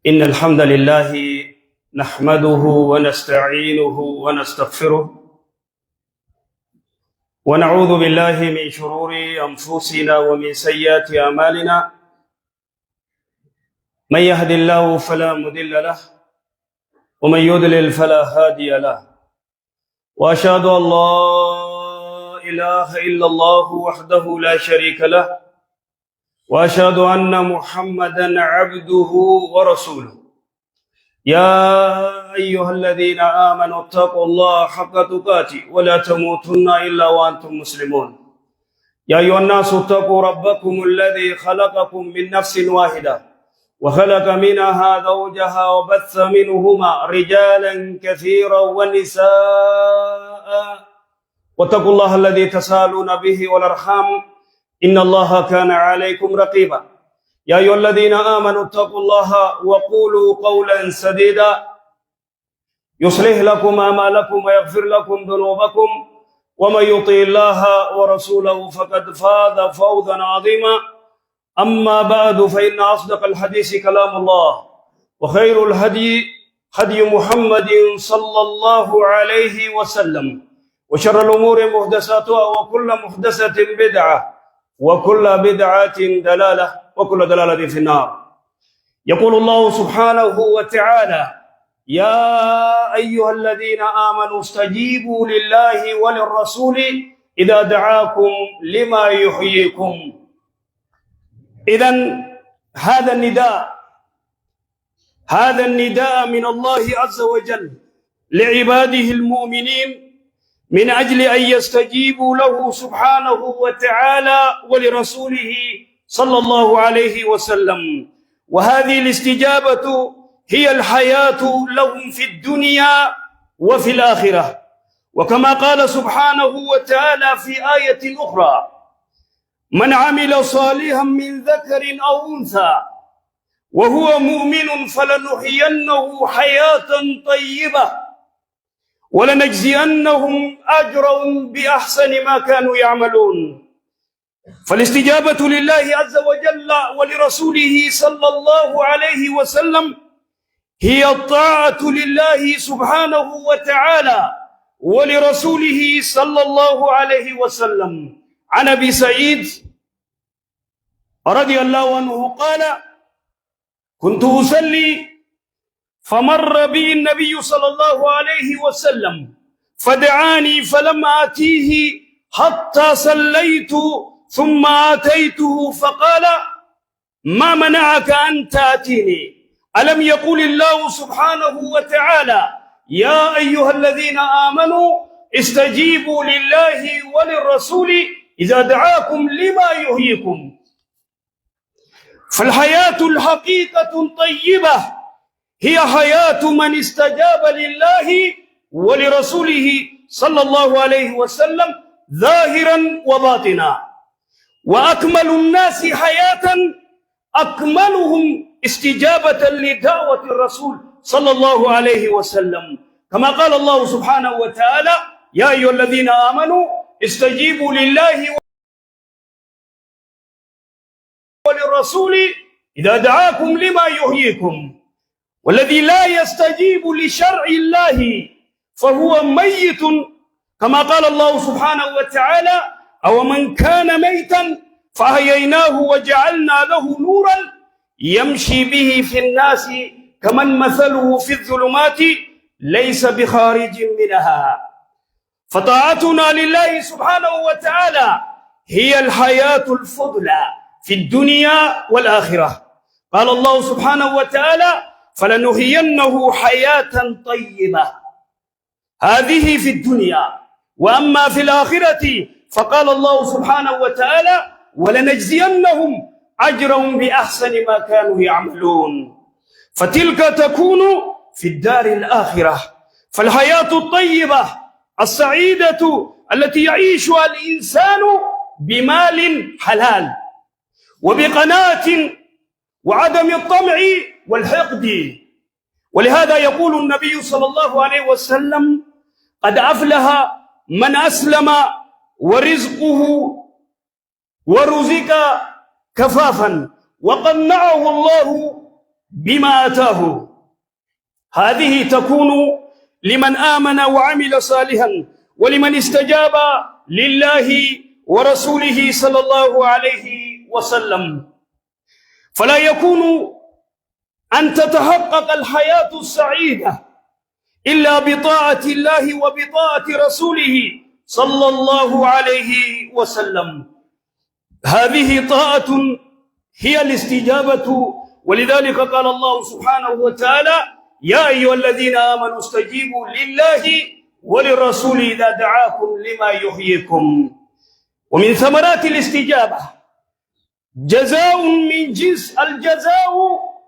إن الحمد لله نحمده ونستعينه ونستغفره ونعوذ بالله من شرور أنفسنا ومن سيئات أعمالنا. من يهد الله فلا مضل له ومن يضلل فلا هادي له، وأشهد أن لا إله إلا الله وحده لا شريك له، وأشهد أن محمدا عبده ورسوله. يا أيها الذين آمنوا اتقوا الله حق تقاته ولا تموتن إلا وأنتم مسلمون. يا أيها الناس اتقوا ربكم الذي خلقكم من نفس واحدة وخلق منها زوجها وبث منهما رجالا كثيرا ونساء، واتقوا الله الذي تسالون به والأرحام إن الله كان عليكم رقيبا. يا أيها الذين آمنوا اتقوا الله وقولوا قولا سديدا يصلح لكم أعمالكم ويغفر لكم ذنوبكم، ومن يطع الله ورسوله فقد فاز فوزا عظيما. أما بعد، فإن أصدق الحديث كلام الله، وخير الهدي هدي محمد صلى الله عليه وسلم، وشر الأمور محدثاتها وكل محدثة بدعة وكل بدعة دلالة وكل دلالة في النار. يقول الله سبحانه وتعالى: يا أيها الذين آمنوا استجيبوا لله وللرسول إذا دعاكم لما يحييكم. إذن هذا النداء من الله عز وجل لعباده المؤمنين من أجل أن يستجيبوا له سبحانه وتعالى ولرسوله صلى الله عليه وسلم. وهذه الاستجابة هي الحياة لهم في الدنيا وفي الآخرة. وكما قال سبحانه وتعالى في آية أخرى: من عمل صالحا من ذكر أو أنثى وهو مؤمن فلنحيينه حياة طيبة ولنجزينهم أجرهم بأحسن ما كانوا يعملون. فالاستجابة لله عز وجل ولرسوله صلى الله عليه وسلم هي الطاعة لله سبحانه وتعالى ولرسوله صلى الله عليه وسلم. عن أبي سعيد رضي الله عنه قال: كنت أصلي فمر بي النبي صلى الله عليه وسلم فدعاني فلم آتيه حتى صليت ثم آتيته فقال: ما منعك أن تأتيني؟ ألم يقل الله سبحانه وتعالى: يا أيها الذين آمنوا استجيبوا لله وللرسول إذا دعاكم لما يحييكم. فالحياة الحقيقة طيبة هي حياة من استجاب لله ولرسوله صلى الله عليه وسلم ظاهرا وباطنا. وأكمل الناس حياة أكملهم استجابة لدعوة الرسول صلى الله عليه وسلم، كما قال الله سبحانه وتعالى: يا أيها الذين آمنوا استجيبوا لله وللرسول إذا دعاكم لما يحييكم. والذي لا يستجيب لشرع الله فهو ميت، كما قال الله سبحانه وتعالى: أو من كان ميتا فأحييناه وجعلنا له نورا يمشي به في الناس كمن مثله في الظلمات ليس بخارج منها. فطاعتنا لله سبحانه وتعالى هي الحياة الفضلى في الدنيا والآخرة. قال الله سبحانه وتعالى: فلنحيينه حياة طيبة. هذه في الدنيا. وأما في الآخرة فقال الله سبحانه وتعالى: ولنجزينهم أجرهم بأحسن ما كانوا يعملون. فتلك تكون في الدار الآخرة. فالحياة الطيبة السعيدة التي يعيشها الإنسان بمال حلال وبقناعة وعدم الطمع والحقد. ولهذا يقول النبي صلى الله عليه وسلم: قد أفلح من أسلم ورزقه ورزق كفافا وقنعه الله بما آتاه. هذه تكون لمن آمن وعمل صالحا، ولمن استجاب لله ورسوله صلى الله عليه وسلم. فلا يكون أن تتحقق الحياة السعيدة إلا بطاعة الله وبطاعة رسوله صلى الله عليه وسلم. هذه طاعة هي الاستجابة، ولذلك قال الله سبحانه وتعالى: يا أيها الذين آمنوا استجيبوا لله وللرسول إذا دعاكم لما يحييكم. ومن ثمرات الاستجابة الجزاء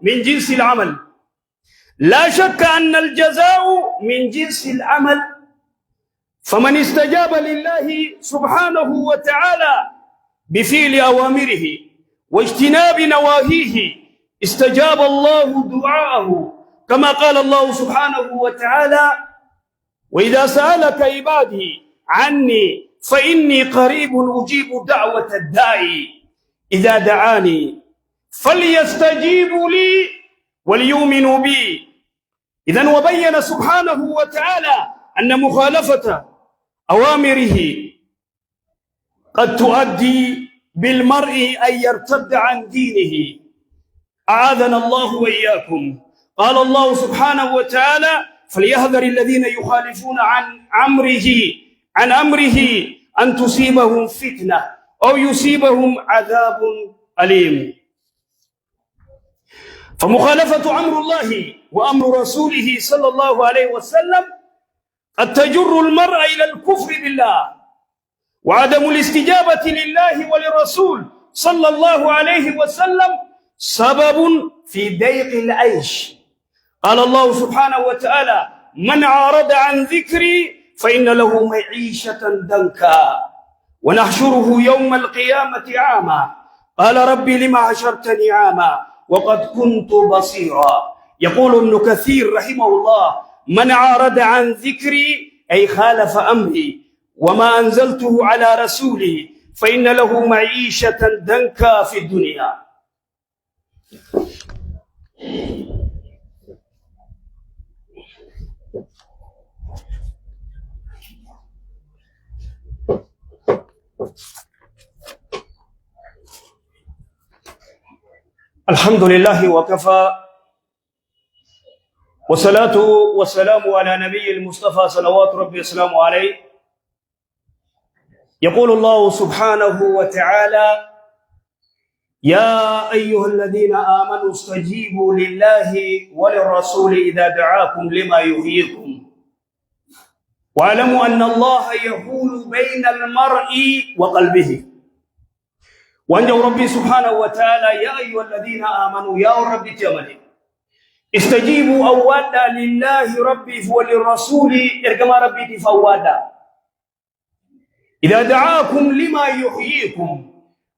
من جنس العمل. لا شك أن الجزاء من جنس العمل، فمن استجاب لله سبحانه وتعالى بفعل أوامره واجتناب نواهيه استجاب الله دعاءه، كما قال الله سبحانه وتعالى: وإذا سألك عبادي عني فإني قريب أجيب دعوة الداعي إذا دعاني فليستجيبوا لي وليؤمنوا بي. إذن وبين سبحانه وتعالى أن مخالفة أوامره قد تؤدي بالمرء أن يرتد عن دينه، أعاذنا الله وإياكم. قال الله سبحانه وتعالى: فليحذر الذين يخالفون عن أمره أن تصيبهم فتنة أو يصيبهم عذاب أليم. فمخالفة أمر الله وأمر رسوله صلى الله عليه وسلم قد تجر المرء إلى الكفر بالله، وعدم الاستجابة لله وللرسول صلى الله عليه وسلم سبب في ضيق العيش. قال الله سبحانه وتعالى: من أعرض عن ذكري فإن له معيشة ضنكا ونحشره يوم القيامة أعمى قال ربي لما حشرتني أعمى وقد كنت بصيرا. يقول ابن كثير رحمه الله: من أعرض عن ذكري أي خالف أمري وما أنزلته على رسولي فإن له معيشة ضنكا في الدنيا. الحمد لله وكفى، والصلاة والسلام على نبي المصطفى صلوات ربي وسلامه عليه. يقول الله سبحانه وتعالى: يا أيها الذين آمنوا استجيبوا لله وللرسول إذا دعاكم لما يحييكم واعلموا أن الله يحول بين المرء وقلبه. وأنجو ربي سبحانه وتعالى: يا أيها الذين آمنوا يا ربي تمني استجيبوا أولا لله ربي وللرسول إرجما ربي تفوادا إذا دعاكم لما يحييكم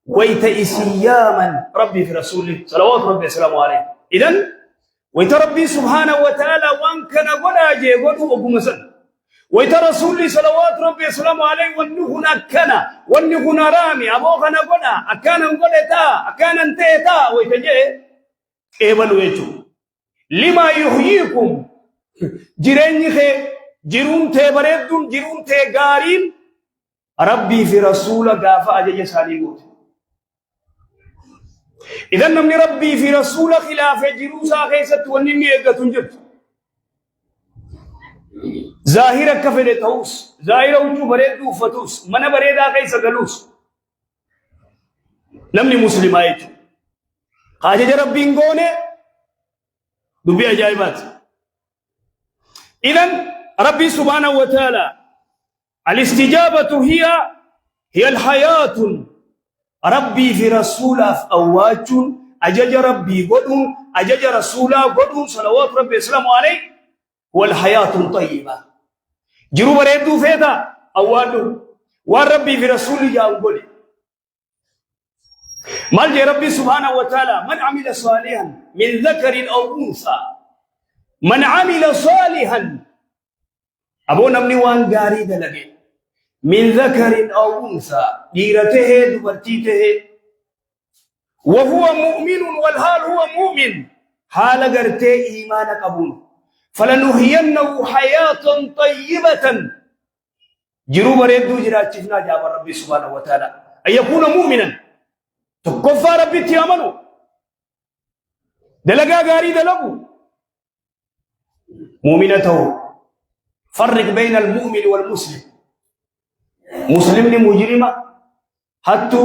ويتئسياما ربي في رسوله صلوات ربي وسلامه عليه. إذن ويتربي سبحانه وتعالى وان كان قد أجيبه وقمسا ويترسول صلوات ربي وسلامه عليه ونهنا كنا ونهنا رامي أبوغنا قد أكانا قد تا أكانا انتهتا ويتجي إيبالويتو لما يحييكم جيرين خي جيرون تي بريدون جيرون تي غارين ربي في رسول غافا أجي ساليوت. إذن نمني ربي في رسول خلاف جيروسا خيست ونمي إيقاتون جبت ظاهرة كفر توس ظاهرة وجو بريدو فتوس من بريدا خيس غلوس نمني مسلمايت خاجة ربي نقوني دبي أجايبات. إذن ربي سبحانه وتعالى الاستجابة هي الحياة. ربي في رسوله أواج أجج ربي قدون أجج رسوله قدون صلوات ربي وسلامه عليه والحياة الطيبة. جرو بريدو فيدا أوادو وربي في رسوله جاء مال ربي سبحانه وتعالى: من عمل صالحا من ذكر أو أنثى. من عمل صالحا أبو نمني وان غاري دلقي من ذكر أو أنثى ديرته دبرتيته وهو مؤمن والحال هو مؤمن حال قرتي إيمان قبول فلنحيينه حياة طيبة جرو بريدو جرات شفنا جاب ربي سبحانه وتعالى أن يكون مؤمنا تكفى ربي تيامنو دلقا غاري دلقو مؤمنته فرق بين المؤمن والمسلم مسلم مجرمة حتى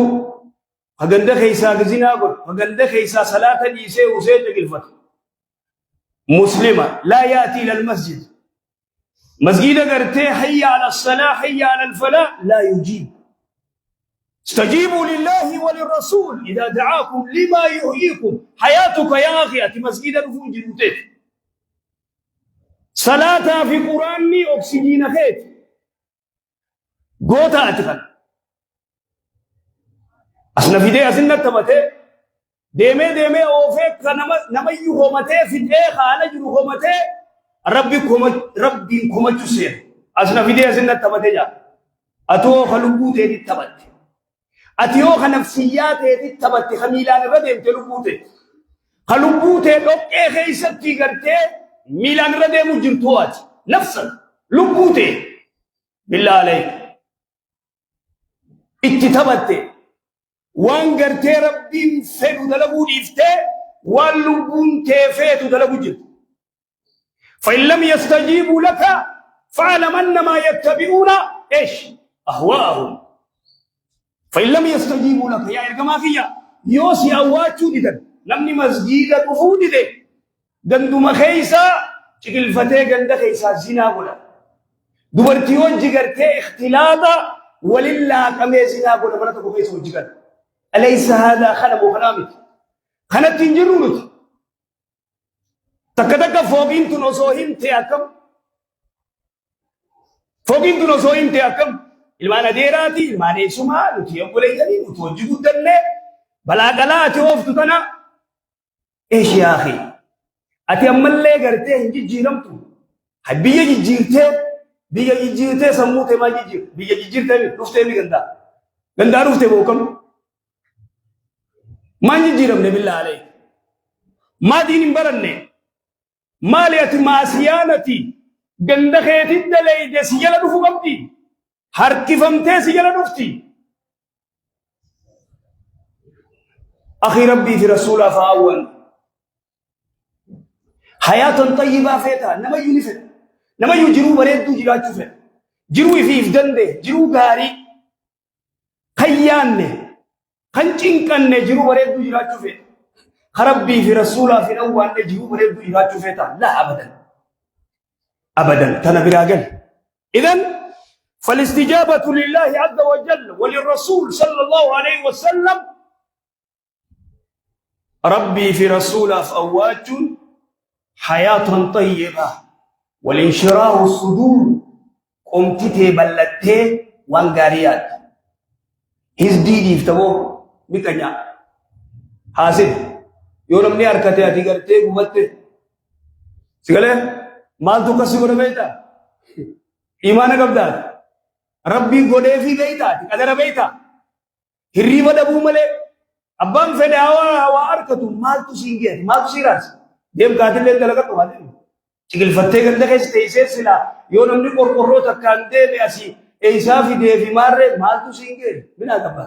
هغنده خيسا غزينا غل هغنده خيسا صلاة ديسه وسيت قلفت مسلمة لا يأتي إلى المسجد مسجد قرتي حي على الصلاة حي على الفلاح لا يجيب استجيبوا لله وللرسول إذا دعاكم لما يحييكم حياتك يا أخي أتي مسجد رفون جنوتك صلاة في قرآني أكسجين خيت قوتا أتخل أصلا في دي أسنة تبته ديمي أوفيك نما يهومته في دي خانة جنوهومته ربي كومة تسير أصلا في دي أسنة تبته جا أتوه خلقوته دي تبته أتيوه خنفسيات دي تبته خميلان ردهم تلقوته خلقوته لك إيخي ستي کرتے ميلان ردهم جرتوات نفسا لقوته بالله عليك اتتبته وان کرتے ربي فیدو دلبو دیفتے وان لبون تیفیدو دلبو جد فإن لم يستجيبوا لك فاعلم أنما يتبعون إيش أهواءهم فإن لم يستجيبوا لك يا إرقما فيا يوسي أواتشو ديدن نمني مسجد كفو ديدن دندو مخيسا شكل فتاة گند خيسا زنا بولا دوبرتيون جگرتے اختلاطا ولله كمي زنا بولا بلتكو خيسو جگر أليس هذا خنم وخنامت خنت تنجرونت تكتك فوقين تنصوهم تياكم فوقين تنصوهم تياكم المعنى ديراتي المعنى سمع نتيم وليجني نتوجه الدنيا بلا قلا تشوف تنا ايش يا اخي اتيمل لي غرتي انجي جيرمتو حبيه جيرته بيجي جيرته سموته ما جير بيجي جيرته رفته مي غندا رفته بوكم ما جيرم بالله عليك ما دين برنه ماليات ماسيانتي غندخيتي دلي دسيلا دفو قبدي هركفمتي سيلا دفتي أخي ربي في رسوله فأول حياة طيبة فيتا نما يونفت نما يجرو بريدو جرات شفت جرو في فدنده جرو غاري خيانه خنچنكن جرو بريدو جرات شفت ربي في رسوله في الأول جرو بريدو جرات شفتا لا أبدا تنبراغل إذن فالاستجابة لله عز وجل وللرسول صلى الله عليه وسلم ربي في رسوله فأوات حياة طيبة والانشراح الصدور قمتي بلدتي وانقاريات هزديدي فتبو بكنيا حاسد يورم ني أركتي أتيقرتي قمتي سيقالي مال تقسي قد بيتا إيمانك أبداد ربي غودي في بيتا قدر بيتا هريبا دبو ملي ابان فدي هوا اركتو مال تسينجي مال تسيراس ديم قاتل لين دلغت وادين چيكل فتي گند كيس تيسه سلا يو نمني قرقرو تكاندي بياسي ايسا في دي في مار مال تسينجي بنا كبا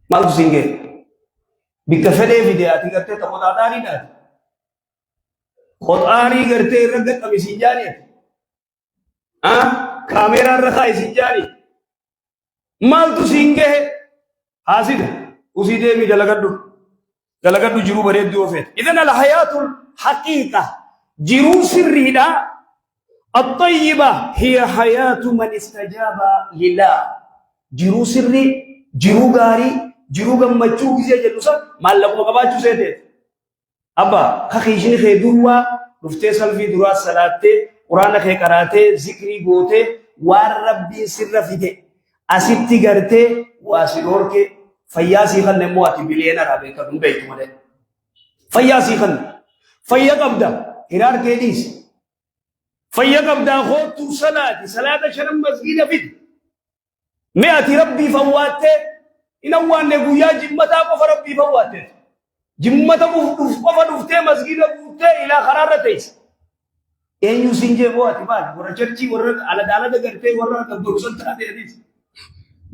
مال تسينجي بكفدي في دي اتي کرتے تو داداري دا قرآني کرتے رگت ابي سيجاني كاميرا رخاي سيجاني مال تسينجه حاسد उसी दे में जलगड्डू जिरू बरेद दो फेत इधन الحياة الحقيقة जिरू سريدا الطيبة هي حياة من استجاب لله जिरू سري जिरू غاري जिरू गम्मचू किसे जलुसा माल लगो कबाचू से दे अब्बा खखीशनी खेदुवा रुफते सल्फी दुरा सलाते कुरान खे कराते जिक्री गोते वार रब्बी सिर फिदे असित्ति करते वासिलोर के फयासी खन ने मुआती बिलियनर आबे कदम बेत मले फयासी खन फयक अब्दा हिरार केदीस फयक अब्दा खो तू सलात शरम मस्जिद फिद मैं अति रब्बी फवाते إن أوان نقويا جمتا قف ربي فواتت جمتا قف دفتي مسجد قفتي إلى خرارة تيس إن يسنجي فواتي بات ورا چرچي ورا على دالة قرتي ورا تدرسل تاتي حديث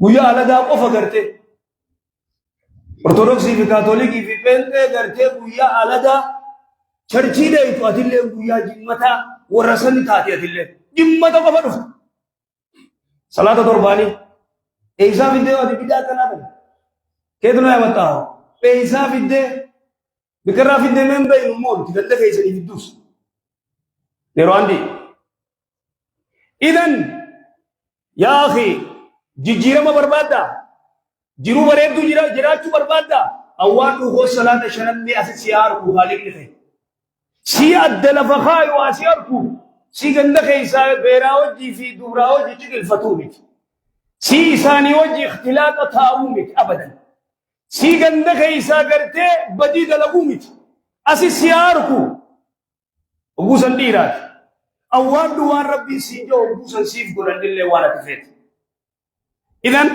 قويا على دا قف قرتي ortodoksii fi kaatolikii fi pheenxee gartee guyyaa aladaa charchiidha itu atillee guyyaa jimmata warra sanni taate atillee jimmata qofa dhuftu salaata torbaanii eeysaa fiddee ati bidaa akkanaa kana keetu na yaamataa eeysaa fiddee bikarraa fiddee meen baynu moolu ti ganda keeysanii fidduus yeroo andi idan yaa akhi jijjiirama barbaaddaa jiru bareedu jiraachuu barbaadda awwaan dhuufoo salaata shanamni asi siyaarku haaliqni ta'e si adda lafa kaayu asi arku si ganda keeysaa beeraa wajjii fi duuraa wajji ciqilfatuu miti si isaanii wajji ikhtilaaxa taa'uu miti abadan si ganda keeysaa gartee badii dalaguu miti asi siyaarku oguusan dhiiraati awwaan dhuwaan rabbiin siin jaa oguusan siif godhanillee waan ati feete idan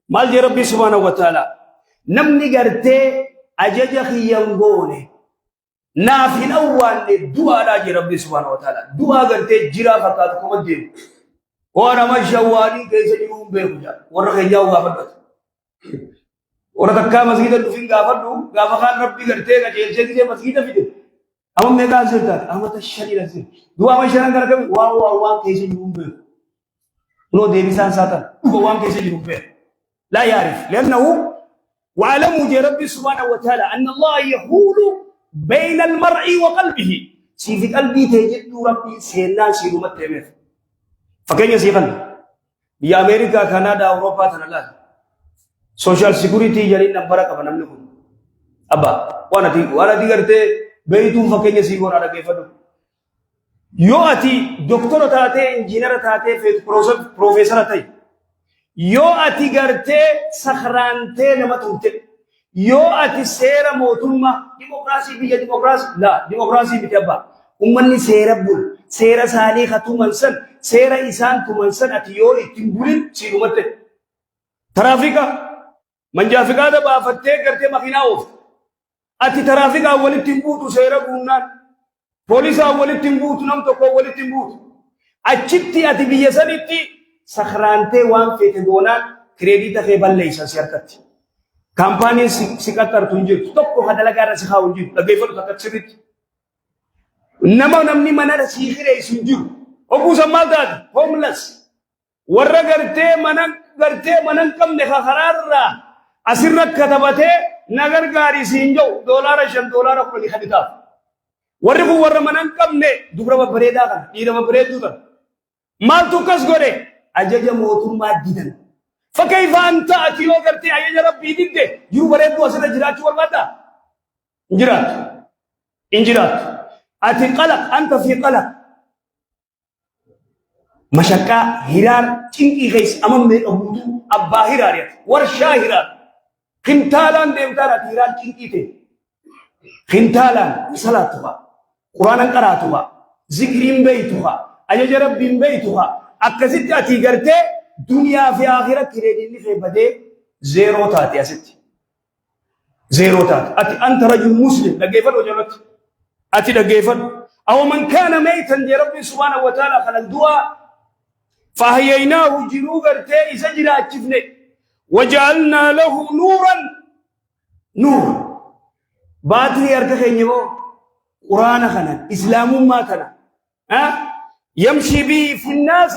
مال جي ربي سبحانه وتعالى نمني قرتي أجج خيانغوني نافين أول دعاء لا جي ربي سبحانه وتعالى دعاء قرتي جرا فقاتكم الدين وانا ما شوالي كيس يقوم بيخجا ورخي جاو غافدت ورتكا مسجد الدفين غافدو غافخان ربي قرتي كجيل شكي مسجد فيدي أما ميقا زلتات أما تشاني لزل دعاء ما شران قرقم وان كيس يقوم بيخ لو دي بسان ساتن وان كيس يقوم بيخ لا يعرف لأنه وعلموا يا ربي سبحانه وتعالى أن الله يحول بين المرء وقلبه سي في قلبي تجد ربي سينا سيرو متمر فكين يسيقن يا أمريكا كندا أوروبا تنالا سوشيال سيكوريتي جرين نمبر كمان نملكم أبا وانا دي قرتي بيتهم فكين يسيقون على كيف يو أتي دكتور تاتي انجينير تاتي في بروفيسور تاتي yoo ati gartee sakhraantee nama turte yoo ati seera mootummaa dimokiraasii biyya dimokiraasii miti abbaa ummanni seera bul seera isaanii hatuman san seera isaan tuman san ati yoo ittiin bulin siirumatte taraafika manjaafiqaata baafattee gartee makiinaa oofte ati taraafikaa walittiin buutu seera guunnaan poolisaa walittiin buutu nam tokko walittiin buutu achitti ati biyya sanitti sakhraantee waan feete doonaan kireedita kee balleeysan si harkatti kaampaaniin si qaxxartu hin jirtu tokko hadalagaa irra si kaa'u hin jiru dhaggeeffatu takka sirritti namni manara sii hireessu hin jiru oguusan maal taate homeless warra gartee manan qabne karaarraa asirra katabatee na gargaarii siin jedhu $5 $10 haditaaf warri kun warra manan qabne dubra babbareedaa kana dhiira babbareedduu kana maaltu akkas godhe أجج موتوما ديدن فكيف أنت أتي لو قرتي أجج ربي ديدن يو بريدو أسنا جرات شوال ماذا إنجرات أتي قلق أنت في قلق مشكا هرار تنكي غيس أمام من أبودو أبا هراريات ورشا هرار خنتالان ديمتارات هرار تنكي تي خنتالان صلاتها قرآن قراتها ذكرين بيتها أجج ربي بيتها أكثت أتي قرتي دنيا في آخرة كريدين في بدء زيرو تاتي أسيت زيرو تات أتي أنت رجل مسلم لقيفن وجلت أتي لقيفن أو من كان ميتا لرب سبحانه وتعالى خلق دعاء فهييناه جنو قرتي سجل أتشفني وجعلنا له نور باتري أرتخي نبو قرآن خنا إسلام ما كنا يمشي به في الناس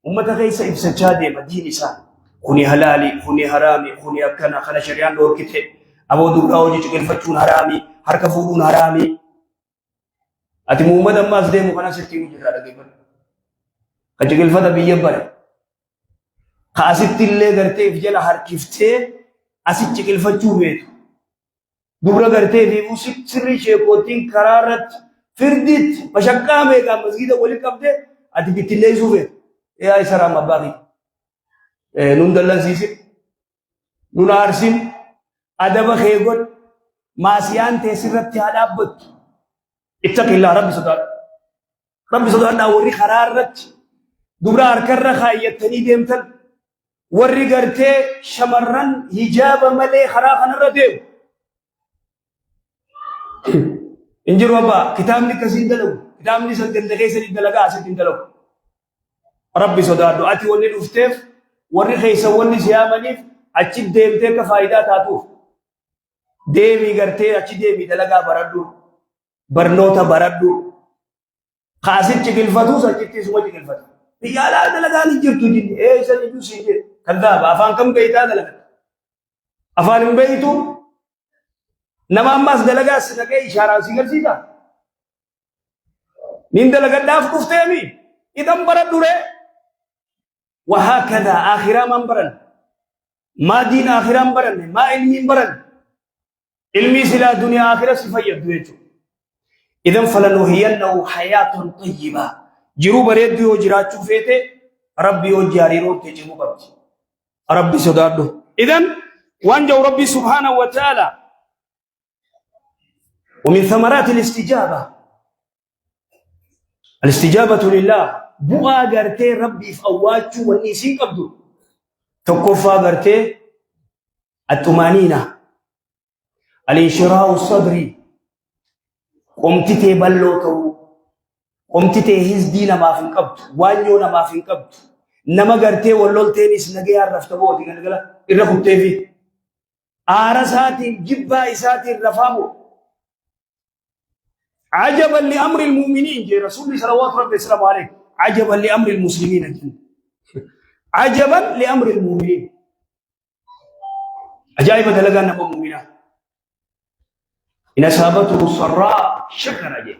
أمة غيس إبسجادة مدين إسان خوني حلالي خوني حرامي خوني أكنا خلا شريان دور كته أبو دوراو جي چكل فتشون حرامي حركفورون حرامي أتي محمد أما أزدي مخانا ستينو جرا لغيبر خچكل فتا بيبر خاسد تلي غرتي فجل حركفته أسي چكل فتشو بيتو دورا غرتي فيبو سري شيكوتين قرارت فرديت مشكا ميغا مسجد ولي قبده أتي بتلي زوفه يا إسرام أباغي نون دلن سيسي نون أرسين أدب خيغون ماسيان تسيرت تهدابت اتق الله رب صدر ناوري خرارت دبرا أركر خايتني ديمتل warri gartee shamarran hijaaba malee karaa kanarra deemu injiru abbaa kitaabni kasiin dalagu kitaabni san ganda keessatti dalagaa asitti hin dalagu rabbi sodaadhu ati wanni dhufteef warri keessa wanni siyaamaniif achi deemtee akka faayidaa taatuuf deemii gartee achi deemii dalagaa baradhu barnoota baradhu kaasitti gilfatus achitti isuma gilfatu biyya alaa dalagaan hin jirtu jinni isa jedhu siin jedhe kadhaaba afaan kam beeytaa dalagaa afaan hin beeytu nama ammas dalagaa sinaqee ishaaraa si garsiisa nin dalagadhaaf dhufteemi idan baradhu ree وهكذا آخرا من برن ما دين آخرا برن ما علمي برن علمي سلا دنيا آخرة سفيد دويتو إذن فلنهينه حياة طيبة جرو بريد ديو جراتشو فيته ربي وجاري رو تجمو قبت ربي صداده إذن وانجو ربي سبحانه وتعالى ومن ثمرات الاستجابة لله بؤا غرتي ربي فأواتشو والنسين قبدو تقفى غرتي الطمانينة الانشراء الصدري قمتتي بلوتو قمتتي هزدينا ما في قبد وانيونا ما في قبد نما غرتي ولولتينيس نغي عرفتبوتي غنغلا الرخبتي في آرساتي جبا إساتي الرفامو عجبا لأمر المؤمنين جي رسول الله صلوات ربي السلام عليه عجبا لأمر المسلمين عجبا لأمر المؤمنين عجائب دلقا نبو مؤمنات إن أصابته السراء شكر أجي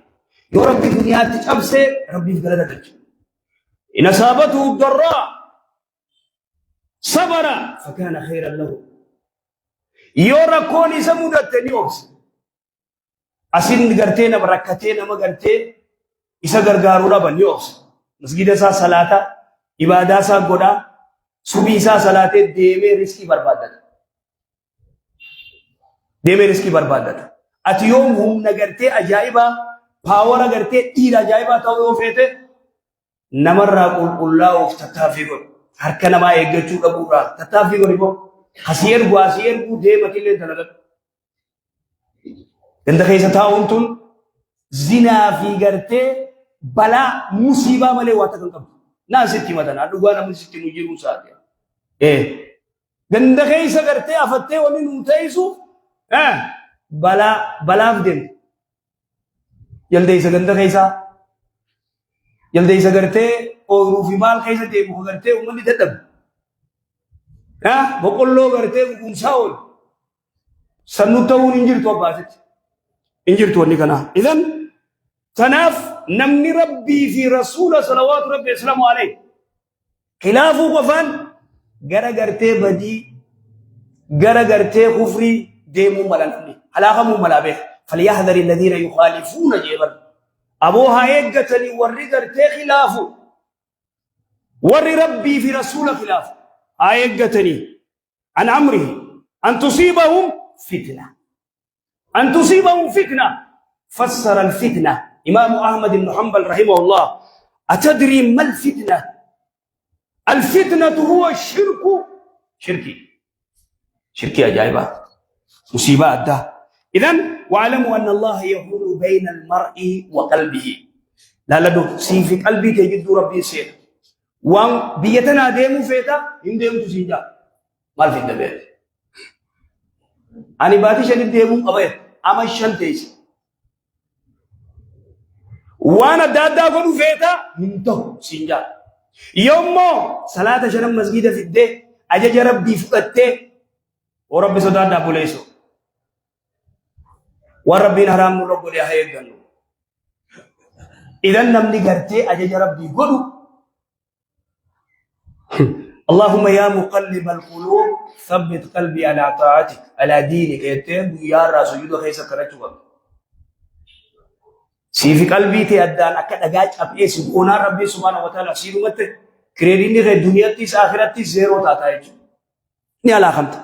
يا ربي دنيا تجابسه ربي في قلدك إن أصابته الضراء صبر فكان خيرا له يورا كوني سمودة تنيوبس أسين غرتين بركتين ما غرتين إسا غرغارورا بنيوبس مسجد سا صلاة عبادة سا غدا سبي سا صلاة ديمه رزقي بربادت ديمه رزقي بربادت أتيوم هم نغرتي أجائبا باور غرتي إير أجائبا تاو فيته نمر الله وفتتافي غد هركنا ما يغچو قبورا تتافي غد بو حسير بو ديمه كله دلغت عند خيسه تاونتون زنا في غرتي بلا مصيبه ملي واتكن قب ناسيتي مدنا دغانا مسيتي مجيرو ساده عند خيسه غرتي افتي وني نوتايسو بلا بدين يلدي سغند خيسا يلدي سغرتي او في مال خيسا دي بو غرتي ومن ددب بقولو غرتي بومساول سنوتو انجير تو باسيت انجير تو نيكنا اذن تناف نمني ربي في رسول صلوات ربي السلام عليه خلاف وفن غرغرتي بدي غرغرتي كفري ديمو ملانني علاقه ملابه فليحذر الذين يخالفون جبر ابوها يقتلي ورغرتي خلافه ور ربي في رسول خلاف ايقتني عن امره ان تصيبهم فتنه فسر الفتنه امام احمد بن حنبل رحمه الله اتدري ما الفتنه الفتنه هو الشرك شركي عجائبه مصيبات ده اذن واعلموا ان الله يحول بين المرء وقلبه لا لدو سي في قلبي تجد ربي سيد وان بيتنا ديمو فيتا ان ديمو تسيجا مال في الدبيت اني باتي شديد ديمو ابي اما شنتيس وانا دادا غدو فيتا انتو سيجا يومو صلاه شرم مسجد في الدي اجج ربي فقته وربي صدادا بوليسو وربي حرام رب دي هيغن اذا نمني غرتي اجج ربي غدو اللهم يا مقلب القلوب ثبت قلبي على طاعتك على دينك يتم يا رسول الله خيس كرتو سي في قلبي تي ادان اكدغاج ابيس بونا ربي سبحانه وتعالى سيرو مت كريديني في دنيا تي اخرت تي زيرو تاتايج ني على خمت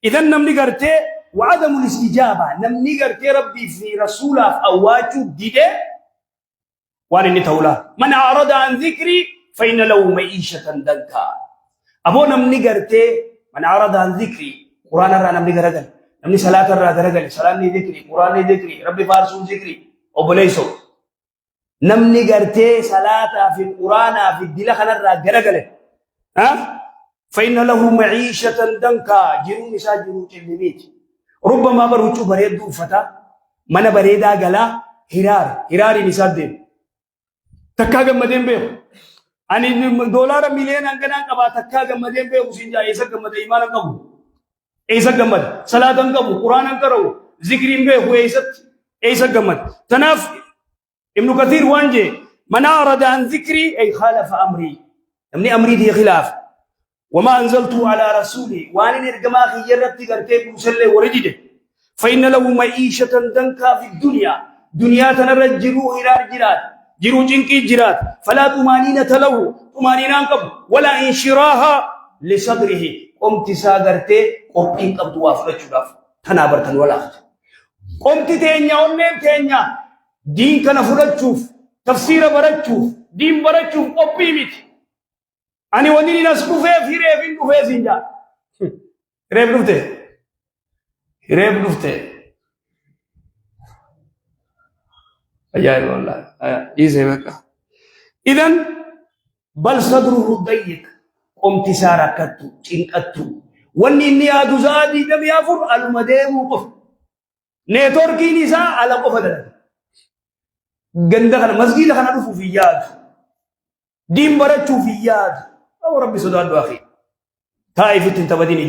اذا نمني غرتي وعدم الاستجابه نمني غرتي ربي في رسوله اواجو ديده وانني تولا من اعرض عن ذكري فإن له معيشة ضنكا أبو نمني قرتي من أعرض عن ذكري قرآن الرا نمني قرقل نمني صلاة الرا قرقل صلاة ذكري قرآن ذكري ربي فارسون ذكري أبوليسو نمني قرتي صلاة في القرآن في الدلة خنرا قرقل ها فإن له معيشة دنكا جرو مسا جرو تلميت ربما بروچو بريد فتا من بريدا غلا هراري مسادين تكا گمدين بيو اني دولار مليون انغنا قبا تكا گمدين بيو سينجا ايسا گمد ايمان قبو ايسا گمد صلاه قبو قران کرو ذکرين بيو ايسا گمد تناف ابن كثير وانجي من أعرض عن ذكري أي خالف أمري أمري دي خلاف وما أنزلته على رسولي وأنا نرجما خيرت تقرتي مسلة ورجده فإن له معيشة دنكا في الدنيا دنيا تنرجلو إلى الجرات جرو جنكي جرات فلا طمانينة له طمانينة قب ولا انشراها لصدره قمت ساغرتي قمت قبض وافرة شراف تنابرتن ولا قمت تينيا ونين تينيا دين كان فرجوف تفسير برجوف دين برجوف قبيمت أنا ونيني نسكو في ريفين كوفي زنجا ريف نفته أجايب والله إيه بك إذن بل صدره ضيق قمت ساركتو تنكتو ونيني أدو زادي دم يافر المديم وقف نيتوركي نساء على قفدنا غندخنا مسجد خنا نفو في ياد دين برچو في ياد أو ربي صداد واخي تائفة تبدين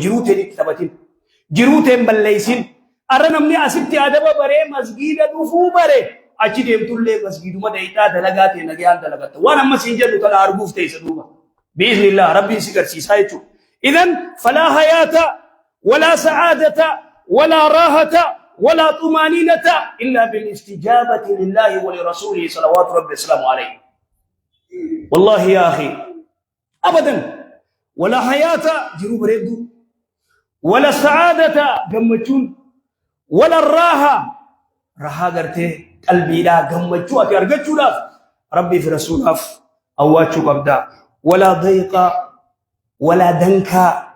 جروتين بلليسين أرنمني أسبتي أدبا بري مسجد نفو بري أجي ديم تولي مسجد ما دايتا دلغاتي نغيان دلغات وانا ما سنجل تلا أرغوف تيسدوبا بإذن الله ربي سكر سيسايتو إذن فلا حياة ولا سعادة ولا راحة ولا طمانينة إلا بالاستجابة لله ولرسوله صلوات ربي السلام عليه والله يا أخي أبدا ولا حياة جروب ريدو ولا سعادة قمتون ولا الراحة راحة قرتي قلبي لا قمتو أترقتو لا ربي في رسول أف أواتشو قبدا ولا ضيق ولا دنكا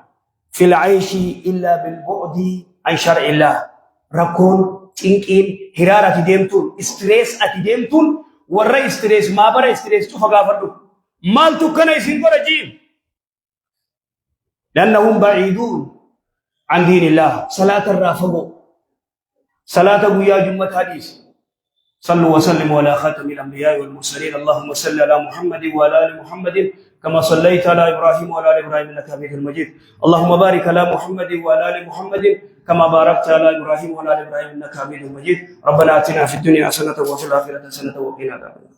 في العيش إلا بالبعد عن شرع الله ركون تنكين هرارة ديمتون استريس أتديمتون ورا استريس ما برا استريس تفقا فردو مال تكنا يسين برجيم لأنهم بعيدون عن دين الله صلاة الرافقو صلاة قويا جمة حديث صلوا وسلموا على خاتم الأنبياء والمرسلين اللهم صل على محمد وعلى آل محمد كما صليت على إبراهيم وعلى آل إبراهيم إنك حميد مجيد اللهم بارك على محمد وعلى آل محمد كما باركت على إبراهيم وعلى آل إبراهيم إنك حميد مجيد ربنا آتنا في الدنيا حسنة وفي الآخرة حسنة وقنا عذاب النار